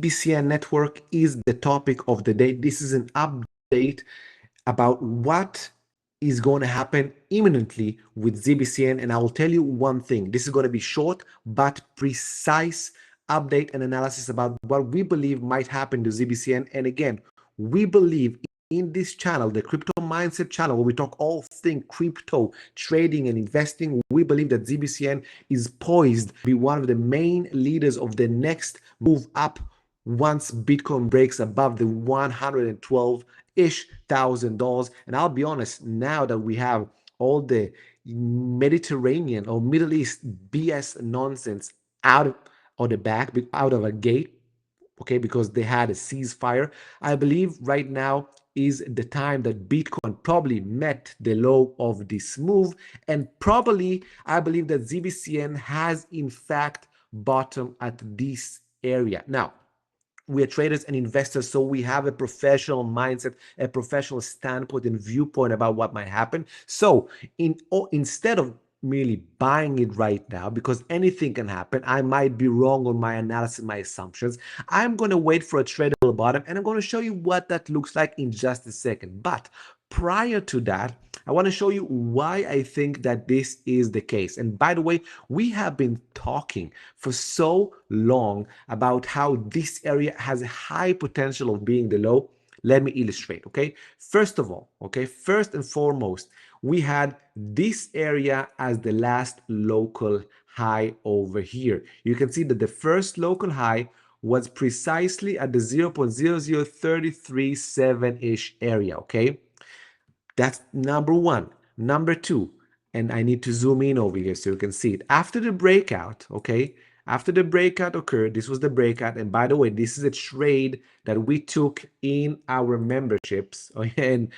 ZBCN network is the topic of the day. This is an update about what is going to happen imminently with ZBCN. And I will tell you one thing. This is going to be short but precise update and analysis about what we believe might happen to ZBCN. And again, we believe in this channel, the Crypto Mindset channel, where we talk all things crypto, trading and investing. We believe that ZBCN is poised to be one of the main leaders of the next move up once Bitcoin breaks above the 112-ish thousand dollars. And I'll be honest, now that we have all the Mediterranean or Middle East BS nonsense out of the back, out of a gate, okay, because they had a ceasefire, I believe right now is the time that Bitcoin probably met the low of this move. And probably, I believe that ZBCN has in fact bottomed at this area. Now, we are traders and investors, so we have a professional mindset, a professional standpoint and viewpoint about what might happen. So instead of merely buying it right now, because anything can happen, I might be wrong on my analysis, my assumptions, I'm going to wait for a tradable bottom, and I'm going to show you what that looks like in just a second. But prior to that, I want to show you why I think that this is the case. And by the way, we have been talking for so long about how this area has a high potential of being the low. Let me illustrate, okay? First of all, okay, first and foremost, we had this area as the last local high over here. You can see that the first local high was precisely at the 0.00337-ish area, okay? That's number one. Number two, and I need to zoom in over here so you can see it. After the breakout, okay, after the breakout occurred, this was the breakout. And by the way, this is a trade that we took in our memberships. And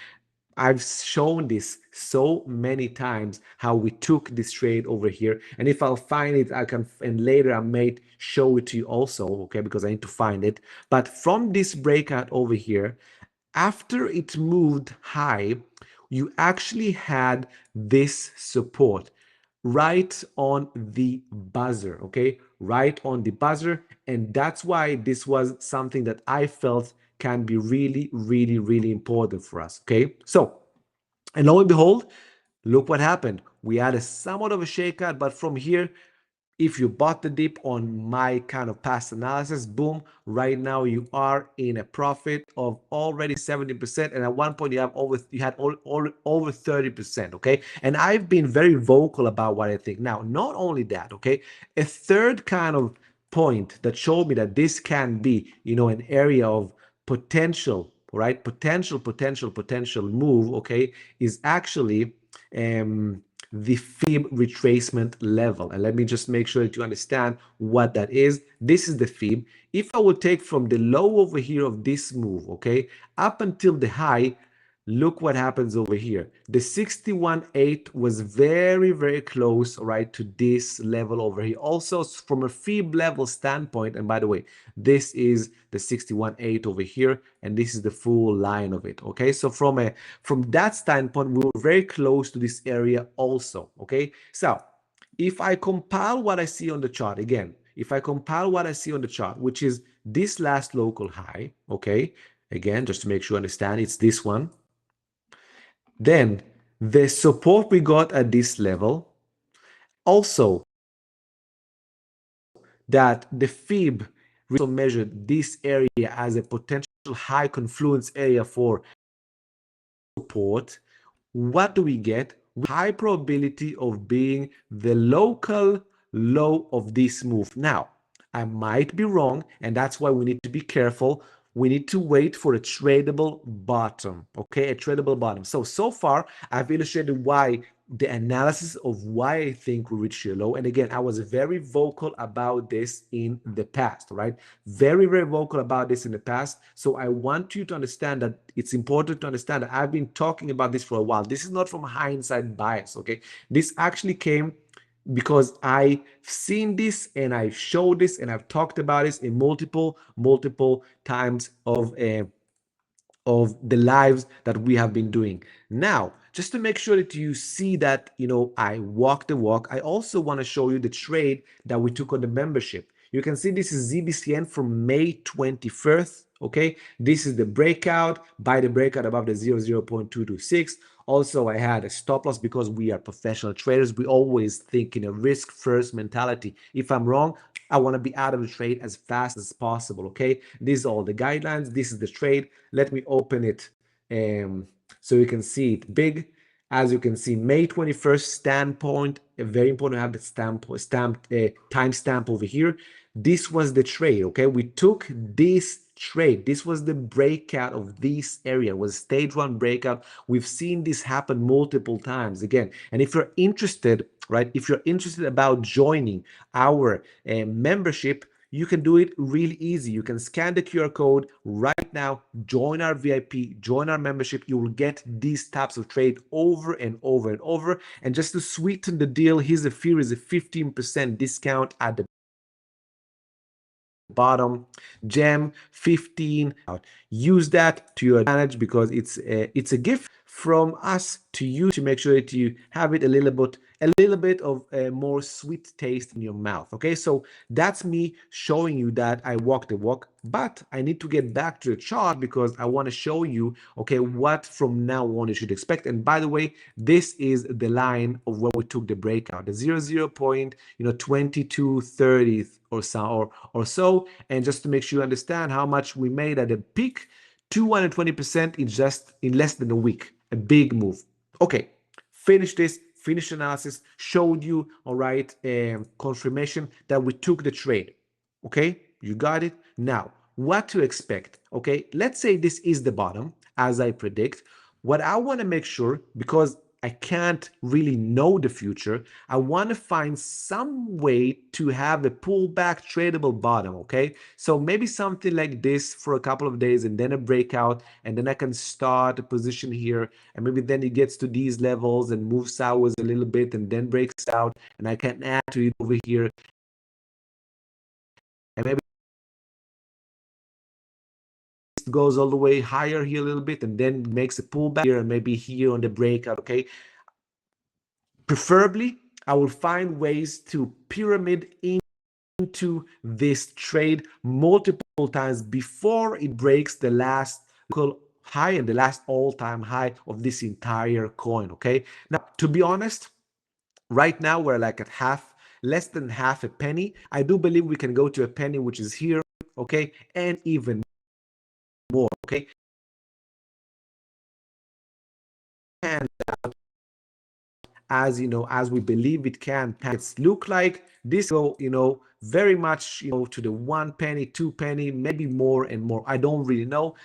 I've shown this so many times how we took this trade over here. And if I'll find it, I can, and later I may show it to you also, okay, because I need to find it. But from this breakout over here, after it moved high, you actually had this support right on the buzzer, okay? Right on the buzzer. And that's why this was something that I felt can be really, really, really important for us, okay? So, and lo and behold, look what happened. We had a somewhat of a shakeout, but from here, if you bought the dip on my kind of past analysis, boom, right now you are in a profit of already 70%. And at one point you had over 30%, okay? And I've been very vocal about what I think. Now, not only that, okay, a third kind of point that showed me that this can be, an area of potential, right? Potential move, okay, is actually the fib retracement level. And let me just make sure that you understand what that is. This is the fib. If I would take from the low over here of this move, okay, up until the high, look what happens over here. The 61.8 was very, very close, right, to this level over here. Also, from a fib level standpoint, and by the way, this is the 61.8 over here, and this is the full line of it, okay? So from that standpoint, we were very close to this area also, okay? So if I compile what I see on the chart, again, if I compile what I see on the chart, which is this last local high, okay? Again, just to make sure you understand, it's this one. Then the support we got at this level, also that the fib also measured this area as a potential high confluence area for support. What do we get? High probability of being the local low of this move. Now, I might be wrong, and that's why we need to be careful. We need to wait for a tradable bottom, okay? A tradable bottom. So far, I've illustrated why the analysis of why I think we reached a low. And again, I was very vocal about this in the past, right? Very, very vocal about this in the past. So I want you to understand that it's important to understand that I've been talking about this for a while. This is not from hindsight bias, okay? This actually came because I've seen this and I've showed this and I've talked about this in multiple times of the lives that we have been doing. Now, just to make sure that you see that, I walk the walk, I also want to show you the trade that we took on the membership. You can see this is ZBCN from May 21st. Okay, this is the breakout. Buy the breakout above the 0.226. Also, I had a stop loss because we are professional traders. We always think in a risk first mentality. If I'm wrong, I want to be out of the trade as fast as possible. Okay, these are all the guidelines. This is the trade. Let me open it so you can see it big. As you can see, May 21st standpoint, very important to have the timestamp over here. This was the trade, okay? We took this trade. This was the breakout of this area. It was stage one breakout. We've seen this happen multiple times again. And if you're interested, right, if you're interested about joining our membership, you can do it really easy. You can scan the QR code right now, join our VIP, join our membership. You will get these types of trade over and over and over. And just to sweeten the deal, here's a 15% discount at the bottom. Gem 15. Use that to your advantage because it's a gift from us to you to make sure that you have it a little bit of a more sweet taste in your mouth. Okay, so that's me showing you that I walk the walk, but I need to get back to the chart because I want to show you, okay, what from now on you should expect. And by the way, this is the line of where we took the breakout, the 2230 or so. And just to make sure you understand how much we made at the peak, 220% in less than a week. A big move. Okay, finish analysis, showed you, all right, confirmation that we took the trade. Okay, you got it. Now, what to expect? Okay, let's say this is the bottom, as I predict. What I want to make sure, because I can't really know the future, I want to find some way to have a pullback tradable bottom, okay? So maybe something like this for a couple of days and then a breakout, and then I can start a position here, and maybe then it gets to these levels and moves sideways a little bit and then breaks out, and I can add to it over here, and maybe goes all the way higher here a little bit and then makes a pullback here and maybe here on the breakout. Okay, preferably I will find ways to pyramid into this trade multiple times before it breaks the last local high and the last all-time high of this entire coin. Okay, now to be honest, right now we're like at less than half a penny. I do believe we can go to a penny, which is here, okay, and even more. Okay, and as you know, as we believe it can. It's look like this go, very much, to the 1 penny, 2 penny, maybe more and more. I don't really know.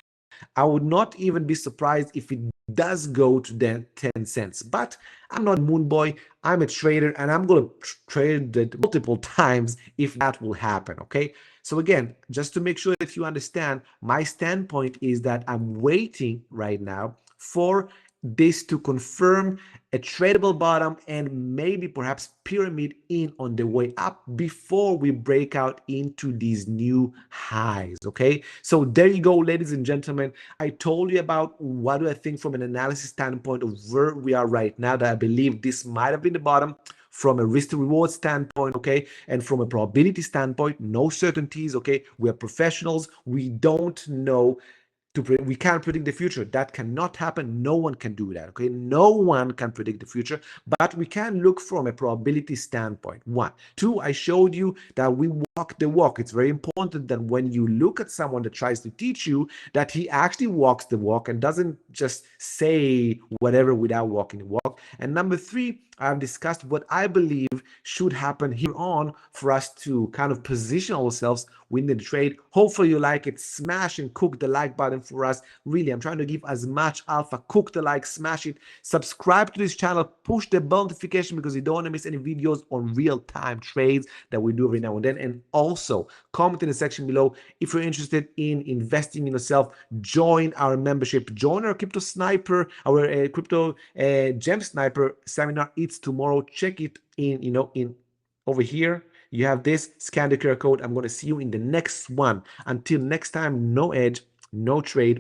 I would not even be surprised if it does go to the 10 cents. But I'm not a moon boy. I'm a trader, and I'm going to trade it multiple times if that will happen. Okay. So again, just to make sure that you understand, my standpoint is that I'm waiting right now for this to confirm a tradable bottom and maybe perhaps pyramid in on the way up before we break out into these new highs. Okay, so there you go, ladies and gentlemen. I told you about what do I think from an analysis standpoint of where we are right now, that I believe this might have been the bottom from a risk to reward standpoint, okay, and from a probability standpoint, no certainties. Okay, we are professionals, we don't know, we can't predict the future. That cannot happen. No one can do that. Okay, no one can predict the future, but we can look from a probability standpoint. One. Two, I showed you that we walk the walk. It's very important that when you look at someone that tries to teach you, that he actually walks the walk and doesn't just say whatever without walking the walk. And number three, I've discussed what I believe should happen here on for us to kind of position ourselves within the trade. Hopefully you like it. Smash and cook the like button for us. Really, I'm trying to give as much alpha. Cook the like, smash it. Subscribe to this channel. Push the bell notification because you don't want to miss any videos on real-time trades that we do every now and then. And also comment in the section below if you're interested in investing in yourself. Join our membership. Join our crypto sniper, our crypto gem sniper seminar. It's tomorrow. Check it in over here. You have this. Scan the QR code. I'm going to see you in the next one. Until next time, no edge, no trade.